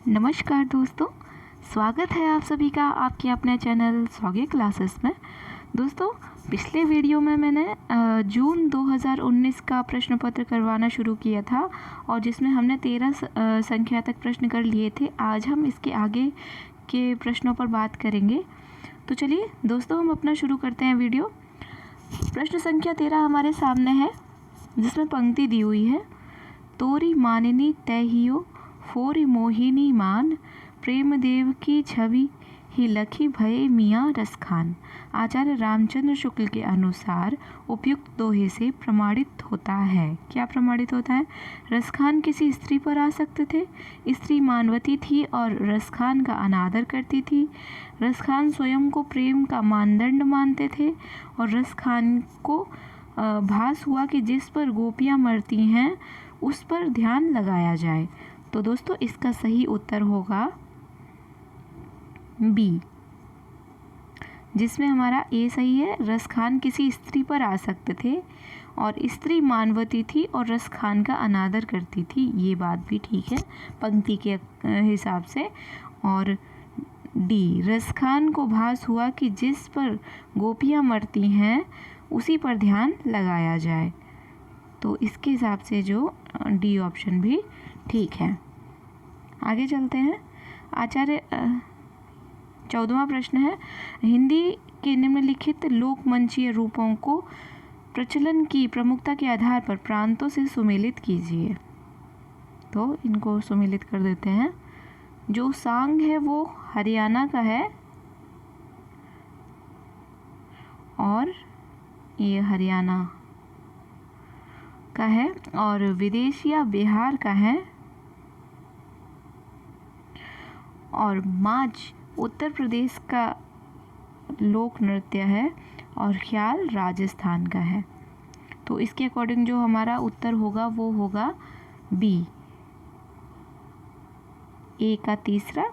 नमस्कार दोस्तों, स्वागत है आप सभी का आपके अपने चैनल स्वागे क्लासेस में। दोस्तों, पिछले वीडियो में मैंने जून 2019 का प्रश्न पत्र करवाना शुरू किया था और जिसमें हमने 13 संख्या तक प्रश्न कर लिए थे। आज हम इसके आगे के प्रश्नों पर बात करेंगे। तो चलिए दोस्तों, हम अपना शुरू करते हैं वीडियो। प्रश्न संख्या 13 हमारे सामने है, जिसमें पंक्ति दी हुई है, तोरी मानिनी तैहियो फोरी मोहिनी मान, प्रेम देव की छवि ही लखी भये मियाँ रसखान। आचार्य रामचंद्र शुक्ल के अनुसार उपयुक्त दोहे से प्रमाणित होता है। क्या प्रमाणित होता है? रसखान किसी स्त्री पर आसक्त थे, स्त्री मानवती थी और रसखान का अनादर करती थी। रसखान स्वयं को प्रेम का मानदंड मानते थे और रसखान को भास हुआ कि जिस पर गोपियाँ मरती हैं उस पर ध्यान लगाया जाए। तो दोस्तों, इसका सही उत्तर होगा बी, जिसमें हमारा ए सही है। रसखान किसी स्त्री पर आसक्त थे और स्त्री मानवती थी और रसखान का अनादर करती थी। ये बात भी ठीक है पंक्ति के हिसाब से। और डी, रसखान को भास हुआ कि जिस पर गोपियाँ मरती हैं उसी पर ध्यान लगाया जाए। तो इसके हिसाब से जो डी ऑप्शन भी ठीक है। आगे चलते हैं। आचार्य 14वां प्रश्न है, हिंदी के निम्नलिखित लोकमंचीय रूपों को प्रचलन की प्रमुखता के आधार पर प्रांतों से सुमेलित कीजिए। तो इनको सुमेलित कर देते हैं। जो सांग है वो हरियाणा का है और ये हरियाणा का है, और विदेशिया बिहार का है, और माच उत्तर प्रदेश का लोक नृत्य है और ख्याल राजस्थान का है। तो इसके अकॉर्डिंग जो हमारा उत्तर होगा वो होगा बी, ए का तीसरा,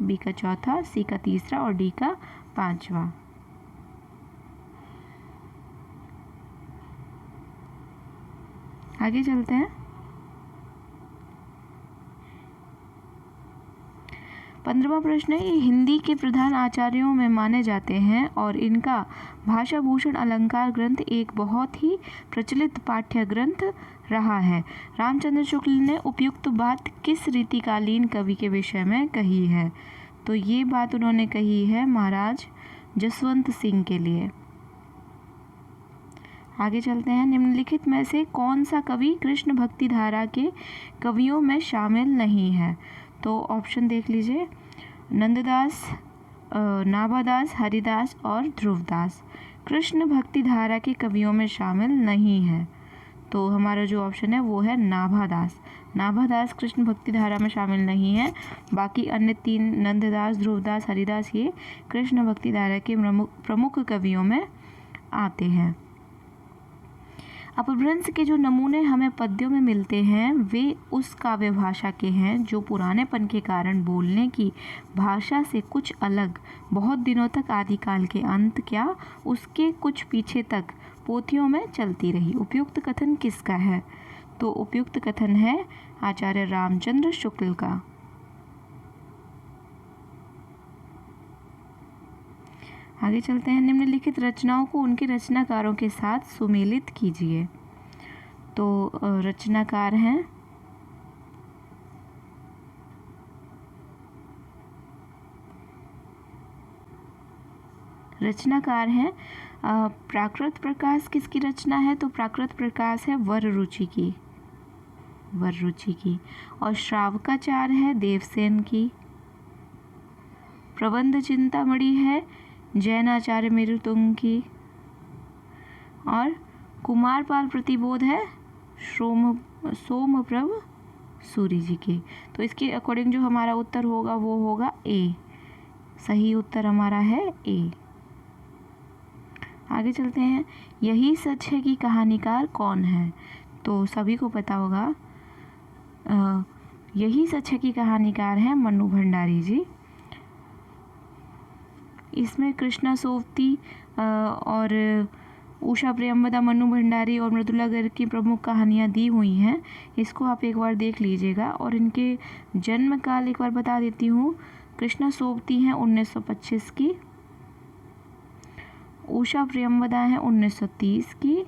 बी का चौथा, सी का तीसरा और डी का पांचवा। आगे चलते हैं। 15वां प्रश्न है, ये हिंदी के प्रधान आचार्यों में माने जाते हैं और इनका भाषा भूषण अलंकार ग्रंथ एक बहुत ही प्रचलित पाठ्य ग्रंथ रहा है। रामचंद्र शुक्ल ने उपयुक्त बात किस रीतिकालीन कवि के विषय में कही है? तो ये बात उन्होंने कही है महाराज जसवंत सिंह के लिए। आगे चलते हैं। निम्नलिखित में से कौन सा कवि कृष्ण भक्ति धारा के कवियों में शामिल नहीं है? तो ऑप्शन देख लीजिए, नंददास, नाभादास, हरिदास और ध्रुवदास कृष्ण भक्ति धारा के कवियों में शामिल नहीं है। तो हमारा जो ऑप्शन है वो है नाभादास। नाभादास कृष्ण भक्ति धारा में शामिल नहीं है। बाकी अन्य तीन, नंददास, ध्रुवदास, हरिदास, ये कृष्ण भक्ति धारा के प्रमुख कवियों में आते हैं। अपभ्रंश के जो नमूने हमें पद्यों में मिलते हैं वे उस काव्य भाषा के हैं जो पुरानेपन के कारण बोलने की भाषा से कुछ अलग, बहुत दिनों तक आदिकाल के अंत क्या उसके कुछ पीछे तक पोथियों में चलती रही। उपयुक्त कथन किसका है? तो उपयुक्त कथन है आचार्य रामचंद्र शुक्ल का। आगे चलते हैं। निम्नलिखित रचनाओं को उनके रचनाकारों के साथ सुमेलित कीजिए। तो रचनाकार हैं प्राकृत प्रकाश किसकी रचना है? तो प्राकृत प्रकाश है वररुचि की। और श्रावकाचार है देवसेन की। प्रबंध चिंतामणि है जैनाचार्य मेरुतुंग की। और कुमारपाल प्रतिबोध है सोमप्रभ सूरी जी की। तो इसके अकॉर्डिंग जो हमारा उत्तर होगा वो होगा ए। सही उत्तर हमारा है ए। आगे चलते हैं। यही सच है कि कहानीकार कौन है? तो सभी को पता होगा, यही सच है कि कहानीकार है मन्नू भंडारी जी। इसमें कृष्णा सोवती और उषा प्रियंवदा, मन्नू भंडारी और मृदुला गर्ग की प्रमुख कहानियाँ दी हुई हैं। इसको आप एक बार देख लीजिएगा। और इनके जन्म काल एक बार बता देती हूँ। कृष्णा सोबती हैं 1925 की, उषा प्रियंवदा हैं 1930 की,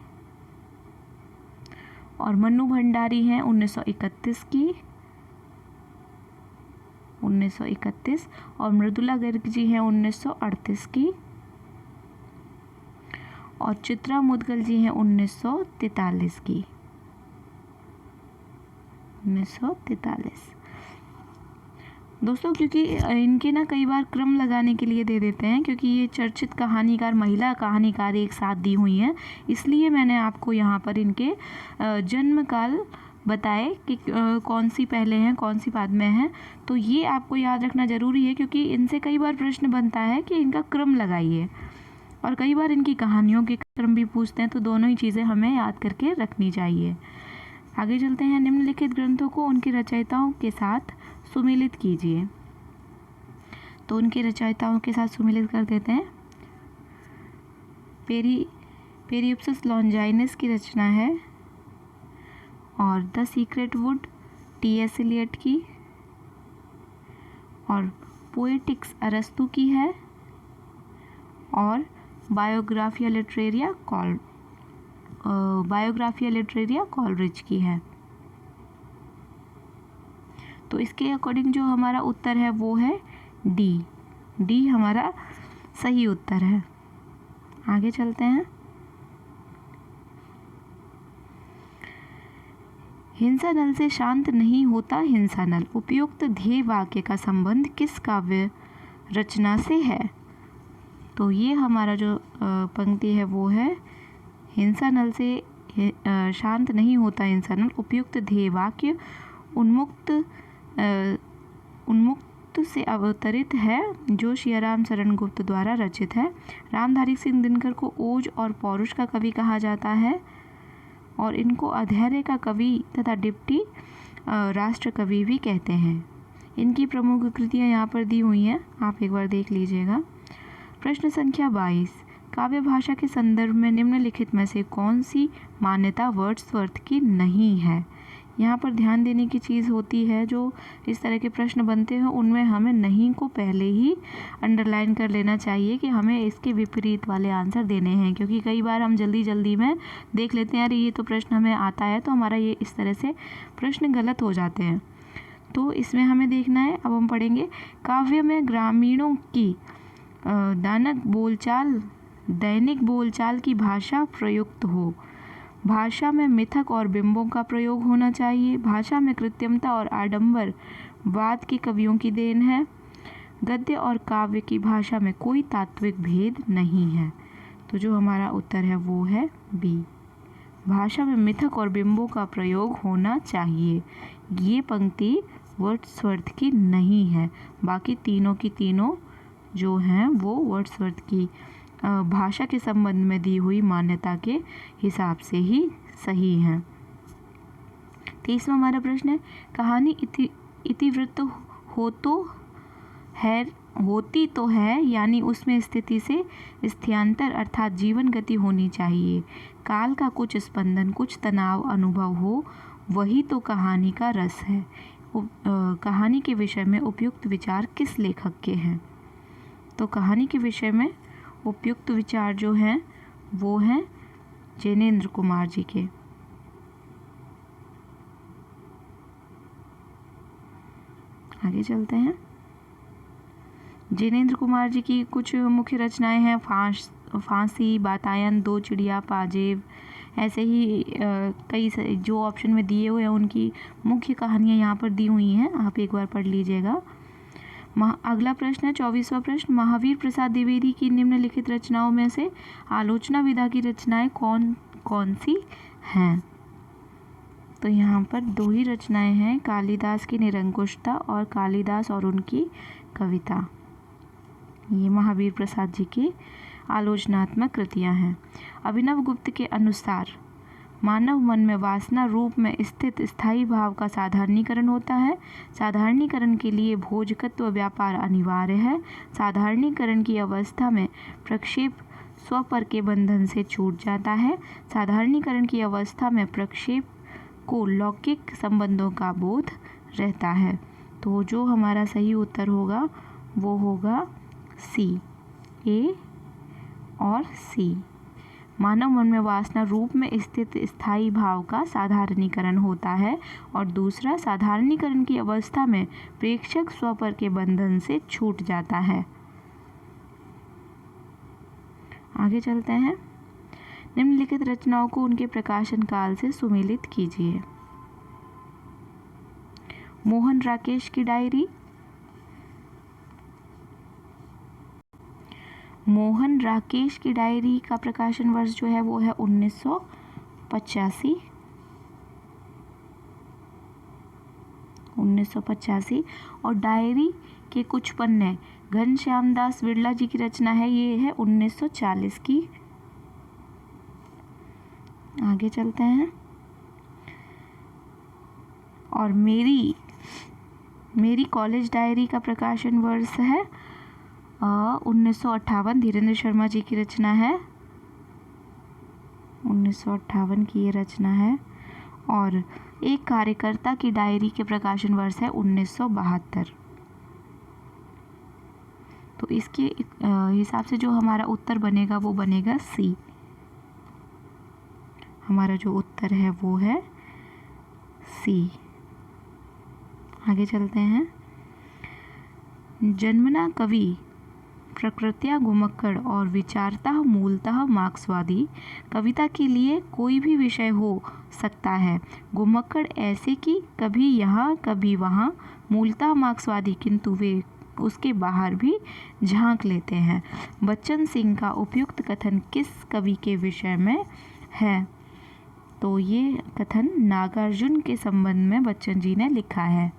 और मन्नू भंडारी हैं 1931 की, 1931, और मृदुला गर्ग जी हैं 1938 की, और चित्रा मुदगल जी हैं 1943 की, 1943। दोस्तों क्योंकि इनके ना कई बार क्रम लगाने के लिए दे देते हैं, क्योंकि ये चर्चित कहानीकार, महिला कहानीकार एक साथ दी हुई हैं, इसलिए मैंने आपको यहाँ पर इनके जन्म काल बताए कि कौन सी पहले हैं, कौन सी बाद में हैं। तो ये आपको याद रखना ज़रूरी है, क्योंकि इनसे कई बार प्रश्न बनता है कि इनका क्रम लगाइए, और कई बार इनकी कहानियों के क्रम भी पूछते हैं। तो दोनों ही चीज़ें हमें याद करके रखनी चाहिए। आगे चलते हैं। निम्नलिखित ग्रंथों को उनके रचयिताओं के साथ सुमेलित कीजिए। तो उनके रचयिताओं के साथ सुमेलित कर देते हैं। पेरिप्लस लॉन्जाइनस की रचना है, और the secret wood T S. Eliot की, और पोएटिक्स अरस्तु की है, और बायोग्राफिया लिटरेरिया कॉलरिज की है। तो इसके अकॉर्डिंग जो हमारा उत्तर है वो है डी हमारा सही उत्तर है। आगे चलते हैं। हिंसा नल से शांत नहीं होता हिंसा नल, उपयुक्त ध्येय वाक्य का संबंध किस काव्य रचना से है? तो ये हमारा जो पंक्ति है वो है, हिंसा नल से शांत नहीं होता हिंसा नल, उपयुक्त ध्येय वाक्य उन्मुक्त से अवतरित है, जो सियाराम शरण गुप्त द्वारा रचित है। रामधारी सिंह दिनकर को ओज और पौरुष का कवि कहा जाता है, और इनको अधैर्य का कवि तथा डिप्टी राष्ट्र कवि भी कहते हैं। इनकी प्रमुख कृतियाँ यहाँ पर दी हुई हैं, आप एक बार देख लीजिएगा। प्रश्न संख्या 22, काव्य भाषा के संदर्भ में निम्नलिखित में से कौन सी मान्यता वर्ड्सवर्थ की नहीं है? यहाँ पर ध्यान देने की चीज़ होती है, जो इस तरह के प्रश्न बनते हैं उनमें हमें नहीं को पहले ही अंडरलाइन कर लेना चाहिए कि हमें इसके विपरीत वाले आंसर देने हैं, क्योंकि कई बार हम जल्दी में देख लेते हैं अरे ये तो प्रश्न हमें आता है, तो हमारा ये इस तरह से प्रश्न गलत हो जाते हैं। तो इसमें हमें देखना है। अब हम पढ़ेंगे, काव्य में ग्रामीणों की दैनिक बोलचाल की भाषा प्रयुक्त हो। भाषा में मिथक और बिंबों का प्रयोग होना चाहिए। भाषा में कृत्रिमता और आडंबर वाद के कवियों की देन है। गद्य और काव्य की भाषा में कोई तात्विक भेद नहीं है। तो जो हमारा उत्तर है वो है बी, भाषा में मिथक और बिंबों का प्रयोग होना चाहिए। ये पंक्ति वर्ड्सवर्थ की नहीं है, बाकी तीनों की तीनों जो हैं वो वर्ड्सवर्थ की भाषा के संबंध में दी हुई मान्यता के हिसाब से ही सही हैं। 23वां हमारा प्रश्न है, कहानी इतिवृत्त होती तो है, यानी उसमें स्थिति से स्थानांतर अर्थात जीवन गति होनी चाहिए। काल का कुछ स्पंदन, कुछ तनाव अनुभव हो, वही तो कहानी का रस है। कहानी के विषय में उपयुक्त विचार किस लेखक के हैं? तो कहानी के विषय में उपयुक्त विचार जो हैं वो हैं जैनेन्द्र कुमार जी के। आगे चलते हैं। जैनेन्द्र कुमार जी की कुछ मुख्य रचनाएं हैं, फांसी, बातायन, दो चिड़िया, पाजेब, ऐसे ही कई जो ऑप्शन में दिए हुए हैं उनकी मुख्य कहानियाँ यहाँ पर दी हुई हैं, आप एक बार पढ़ लीजिएगा। अगला प्रश्न है 24वां प्रश्न, महावीर प्रसाद द्विवेदी की निम्नलिखित रचनाओं में से आलोचना विधा की रचनाएं कौन कौन सी हैं? तो यहाँ पर दो ही रचनाएं हैं, कालिदास की निरंकुशता और कालिदास और उनकी कविता। ये महावीर प्रसाद जी की आलोचनात्मक कृतियां हैं। अभिनव गुप्त के अनुसार मानव मन में वासना रूप में स्थित स्थायी भाव का साधारणीकरण होता है। साधारणीकरण के लिए भोजकत्व व्यापार अनिवार्य है। साधारणीकरण की अवस्था में प्रक्षेप स्वपर के बंधन से छूट जाता है। साधारणीकरण की अवस्था में प्रक्षेप को लौकिक संबंधों का बोध रहता है। तो जो हमारा सही उत्तर होगा वो होगा सी, ए और सी। मानव मन में वासना रूप में स्थित स्थायी भाव का साधारणीकरण होता है और दूसरा साधारणीकरण की अवस्था में प्रेक्षक स्वपर के बंधन से छूट जाता है। आगे चलते हैं। निम्नलिखित रचनाओं को उनके प्रकाशन काल से सुमेलित कीजिए। मोहन राकेश की डायरी। मोहन राकेश की डायरी का प्रकाशन वर्ष जो है वो है 1985 और डायरी के कुछ पन्ने घनश्याम दास बिरला जी की रचना है, ये है 1940 की। आगे चलते हैं। और मेरी कॉलेज डायरी का प्रकाशन वर्ष है 1958, धीरेन्द्र शर्मा जी की रचना है, 1958 की ये रचना है। और एक कार्यकर्ता की डायरी के प्रकाशन वर्ष है 1972। तो इसके हिसाब से जो हमारा उत्तर बनेगा वो बनेगा सी। हमारा जो उत्तर है वो है सी। आगे चलते हैं। जन्मना कवि प्रकृत्या घुमक्कड़ और विचारतः मूलतः मार्क्सवादी। कविता के लिए कोई भी विषय हो सकता है। घुमक्कड़ ऐसे कि कभी यहाँ कभी वहाँ, मूलतः मार्क्सवादी किंतु वे उसके बाहर भी झांक लेते हैं। बच्चन सिंह का उपयुक्त कथन किस कवि के विषय में है? तो ये कथन नागार्जुन के संबंध में बच्चन जी ने लिखा है।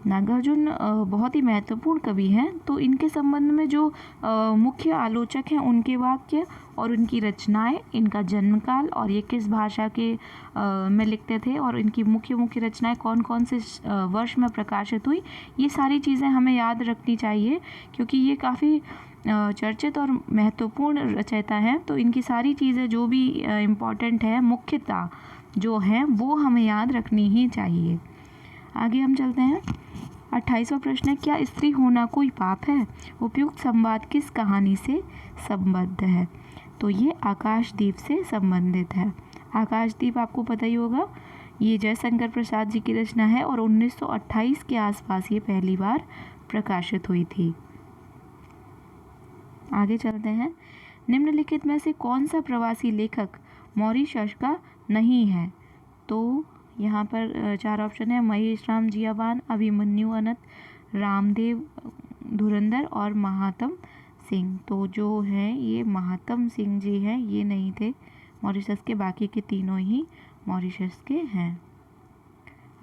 नागार्जुन बहुत ही महत्वपूर्ण कवि हैं, तो इनके संबंध में जो मुख्य आलोचक हैं उनके वाक्य और उनकी रचनाएं, इनका जन्मकाल और ये किस भाषा के में लिखते थे और इनकी मुख्य रचनाएं कौन कौन से वर्ष में प्रकाशित हुई, ये सारी चीज़ें हमें याद रखनी चाहिए क्योंकि ये काफ़ी चर्चित और महत्वपूर्ण रचयिता हैं। तो इनकी सारी चीज़ें जो भी इम्पॉर्टेंट है, मुख्यता जो है वो हमें याद रखनी ही चाहिए। आगे हम चलते हैं। 28वां प्रश्न है, क्या स्त्री होना कोई पाप है? उपयुक्त संवाद किस कहानी से संबद्ध है? तो ये आकाशदीप से संबंधित है। आकाशदीप आपको पता ही होगा, ये जयशंकर प्रसाद जी की रचना है और 1928 के आसपास ये पहली बार प्रकाशित हुई थी। आगे चलते हैं। निम्नलिखित में से कौन सा प्रवासी लेखक मॉरीशस का नहीं है? तो यहाँ पर 4 ऑप्शन है, महेश राम जियावान, अभिमन्यु अनंत, रामदेव धुरंधर और महात्म सिंह। तो जो हैं ये महात्म सिंह जी हैं, ये नहीं थे मॉरीशस के, बाकी के तीनों ही मॉरीशस के हैं।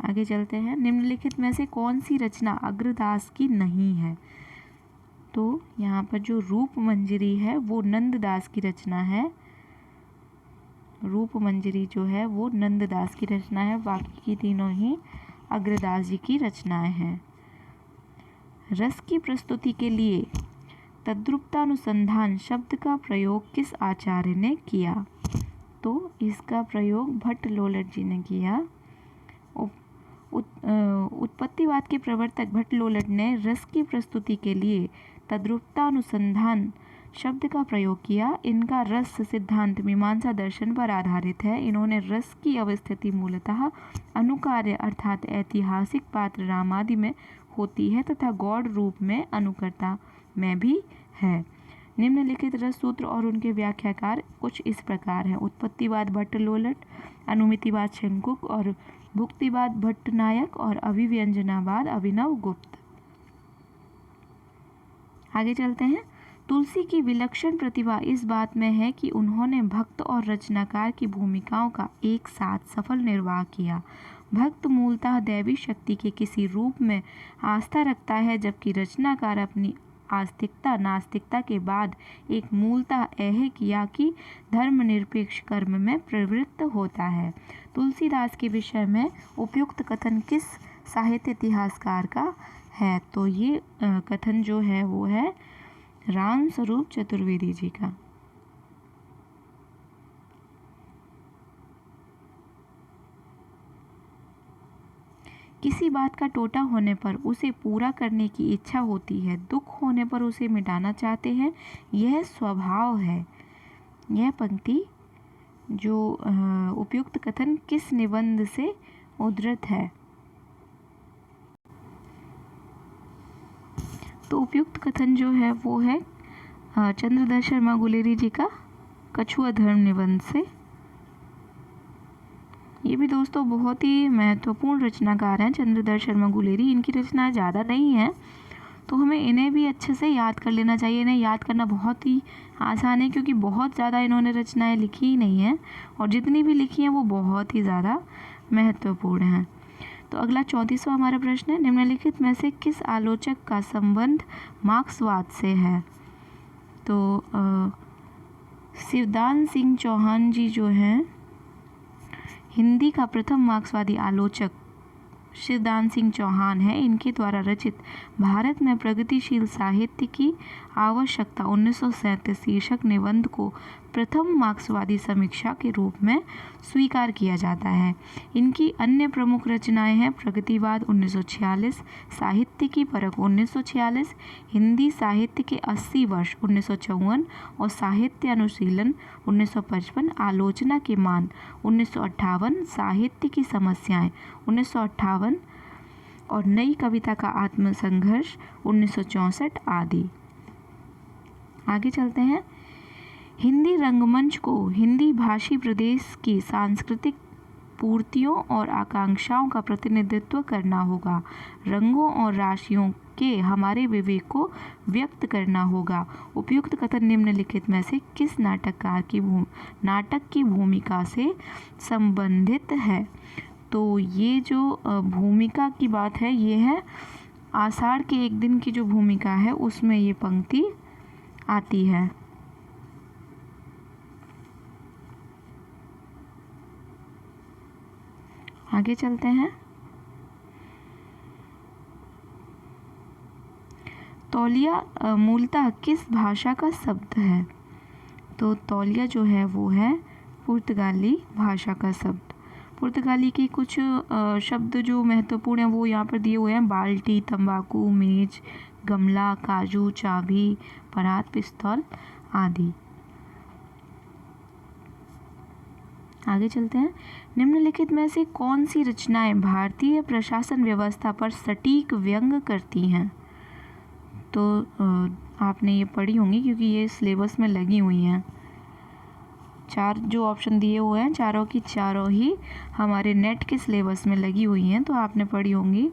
आगे चलते हैं। निम्नलिखित में से कौन सी रचना अग्रदास की नहीं है? तो यहाँ पर जो रूप मंजरी है वो नंददास की रचना है। रूप मंजरी जो है वो नंददास की रचना है, बाकी की तीनों ही अग्रदास जी की रचनाएं हैं। रस की प्रस्तुति के लिए तद्रूपतानुसंधान शब्द का प्रयोग किस आचार्य ने किया? तो इसका प्रयोग भट्ट लोलट जी ने किया। उत्पत्तिवाद के प्रवर्तक भट्ट लोलट ने रस की प्रस्तुति के लिए तद्रूपतानुसंधान शब्द का प्रयोग किया। इनका रस सिद्धांत मीमांसा दर्शन पर आधारित है। इन्होंने रस की अवस्थिति मूलतः अनुकार्य अर्थात ऐतिहासिक पात्र राम आदि में होती है तथा गौड़ रूप में अनुकर्ता में भी है। निम्नलिखित रस सूत्र और उनके व्याख्याकार कुछ इस प्रकार हैं। उत्पत्तिवाद भट्ट लोलट, अनुमितिवाद शंकुक और भुक्तिवाद भट्ट नायक और अभिव्यंजनावाद अभिनव गुप्त। आगे चलते हैं। तुलसी की विलक्षण प्रतिभा इस बात में है कि उन्होंने भक्त और रचनाकार की भूमिकाओं का एक साथ सफल निर्वाह किया। भक्त मूलतः दैवी शक्ति के किसी रूप में आस्था रखता है, जबकि रचनाकार अपनी आस्तिकता नास्तिकता के बाद एक मूलतः ऐहिक या कि धर्मनिरपेक्ष कर्म में प्रवृत्त होता है। तुलसीदास के विषय में उपयुक्त कथन किस साहित्य इतिहासकार का है। तो ये कथन जो है वो है राम स्वरूप चतुर्वेदी जी का। किसी बात का टोटा होने पर उसे पूरा करने की इच्छा होती है, दुख होने पर उसे मिटाना चाहते हैं, यह स्वभाव है। यह पंक्ति जो उपयुक्त कथन किस निबंध से उद्धृत है? तो उपयुक्त कथन जो है वो है चंद्रधर शर्मा गुलेरी जी का कछुआ धर्म निबंध से। ये भी दोस्तों बहुत ही महत्वपूर्ण रचनाकार हैं चंद्रधर शर्मा गुलेरी। इनकी रचनाएं ज़्यादा नहीं हैं, तो हमें इन्हें भी अच्छे से याद कर लेना चाहिए। इन्हें याद करना बहुत ही आसान है, क्योंकि बहुत ज़्यादा इन्होंने रचनाएं लिखी ही नहीं हैं, और जितनी भी लिखी हैं वो बहुत ही ज़्यादा महत्वपूर्ण हैं। तो अगला 34वां हमारा प्रश्न है, निम्नलिखित में से किस आलोचक का संबंध मार्क्सवाद से है? तो शिवदान सिंह चौहान जी जो हैं, हिंदी का प्रथम मार्क्सवादी आलोचक शिवदान सिंह चौहान है। इनके द्वारा रचित भारत में प्रगतिशील साहित्य की आवश्यकता 1937 शीर्षक निबंध को प्रथम मार्क्सवादी समीक्षा के रूप में स्वीकार किया जाता है। इनकी अन्य प्रमुख रचनाएं हैं प्रगतिवाद 1946, साहित्य की परख 1946, हिंदी साहित्य के 80 वर्ष 1954 और साहित्य अनुशीलन 1955, आलोचना के मान 1958, साहित्य की समस्याएं 1958 और नई कविता का आत्मसंघर्ष 1964 आदि। आगे चलते हैं। हिंदी रंगमंच को हिंदी भाषी प्रदेश की सांस्कृतिक पूर्तियों और आकांक्षाओं का प्रतिनिधित्व करना होगा। रंगों और राशियों के हमारे विवेक को व्यक्त करना होगा। उपयुक्त कथन निम्नलिखित में से किस नाटककार की नाटक की भूमिका से संबंधित है? तो ये जो भूमिका की बात है, ये है आषाढ़ के एक दिन की जो भूमिका है उसमें ये पंक्ति आती है। आगे चलते हैं। तौलिया मूलतः किस भाषा का शब्द है? तो तौलिया जो है वो है पुर्तगाली भाषा का शब्द। पुर्तगाली के कुछ शब्द जो महत्वपूर्ण हैं वो यहाँ पर दिए हुए हैं, बाल्टी, तंबाकू, मेज, गमला, काजू, चाबी, परात, पिस्तौल आदि। आगे चलते हैं। निम्नलिखित में से कौन सी रचनाएं भारतीय प्रशासन व्यवस्था पर सटीक व्यंग करती हैं? तो आपने ये पढ़ी होंगी क्योंकि ये सिलेबस में लगी हुई हैं। चार जो ऑप्शन दिए हुए हैं, चारों की चारों ही हमारे नेट के सिलेबस में लगी हुई हैं, तो आपने पढ़ी होंगी।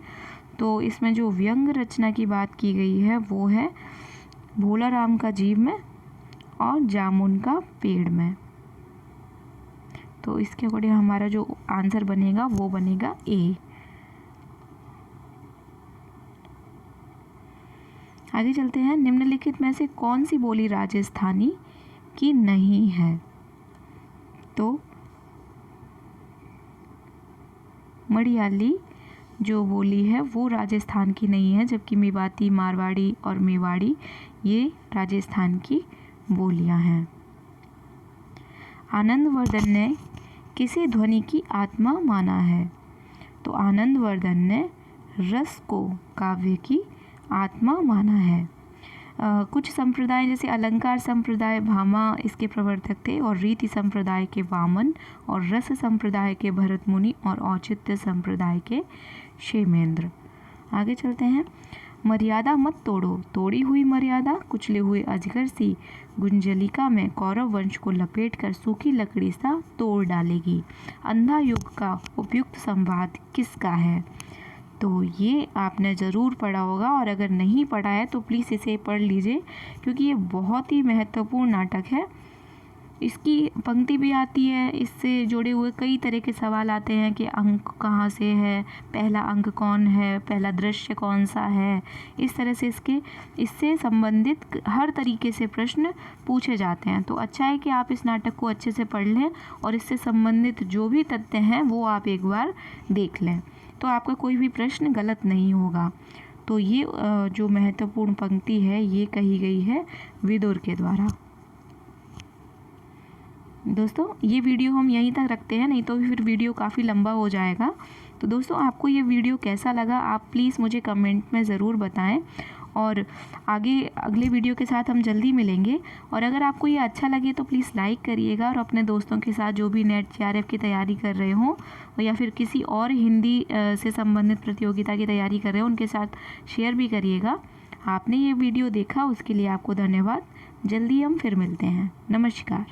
तो इसमें जो व्यंग रचना की बात की गई है वो है भोला राम का जीव में और जामुन का पेड़ में। तो इसके अकॉर्डिंग हमारा जो आंसर बनेगा वो बनेगा ए। आगे चलते हैं। निम्नलिखित में से कौन सी बोली राजस्थानी की नहीं है? तो मड़ियाली जो बोली है वो राजस्थान की नहीं है, जबकि मेवाती, मारवाड़ी और मेवाड़ी ये राजस्थान की बोलियां हैं। आनंदवर्धन ने किसे ध्वनि की आत्मा माना है? तो आनंदवर्धन ने रस को काव्य की आत्मा माना है। कुछ संप्रदाय जैसे अलंकार संप्रदाय भामा इसके प्रवर्तक थे, और रीति संप्रदाय के वामन, और रस संप्रदाय के भरत मुनि, और औचित्य संप्रदाय के क्षेमेंद्र। आगे चलते हैं। मर्यादा मत तोड़ो, तोड़ी हुई मर्यादा कुचले हुए अजगर सी गुंजलिका में कौरव वंश को लपेटकर सूखी लकड़ी सा तोड़ डालेगी। अंधा युग का उपयुक्त संवाद किसका है? तो ये आपने ज़रूर पढ़ा होगा, और अगर नहीं पढ़ा है तो प्लीज़ इसे पढ़ लीजिए, क्योंकि ये बहुत ही महत्वपूर्ण नाटक है। इसकी पंक्ति भी आती है, इससे जुड़े हुए कई तरह के सवाल आते हैं कि अंक कहाँ से है, पहला अंक कौन है, पहला दृश्य कौन सा है। इस तरह से इससे संबंधित हर तरीके से प्रश्न पूछे जाते हैं। तो अच्छा है कि आप इस नाटक को अच्छे से पढ़ लें, और इससे संबंधित जो भी तथ्य हैं वो आप एक बार देख लें, तो आपका कोई भी प्रश्न गलत नहीं होगा। तो ये जो महत्वपूर्ण पंक्ति है ये कही गई है विदुर के द्वारा। दोस्तों ये वीडियो हम यहीं तक रखते हैं, नहीं तो फिर वीडियो काफ़ी लंबा हो जाएगा। तो दोस्तों आपको ये वीडियो कैसा लगा आप प्लीज़ मुझे कमेंट में ज़रूर बताएं, और आगे अगले वीडियो के साथ हम जल्दी मिलेंगे। और अगर आपको ये अच्छा लगे तो प्लीज़ लाइक करिएगा, और अपने दोस्तों के साथ जो भी नेट JRF की तैयारी कर रहे हों या फिर किसी और हिंदी से संबंधित प्रतियोगिता की तैयारी कर रहे हो उनके साथ शेयर भी करिएगा। आपने ये वीडियो देखा उसके लिए आपको धन्यवाद। जल्दी हम फिर मिलते हैं। नमस्कार।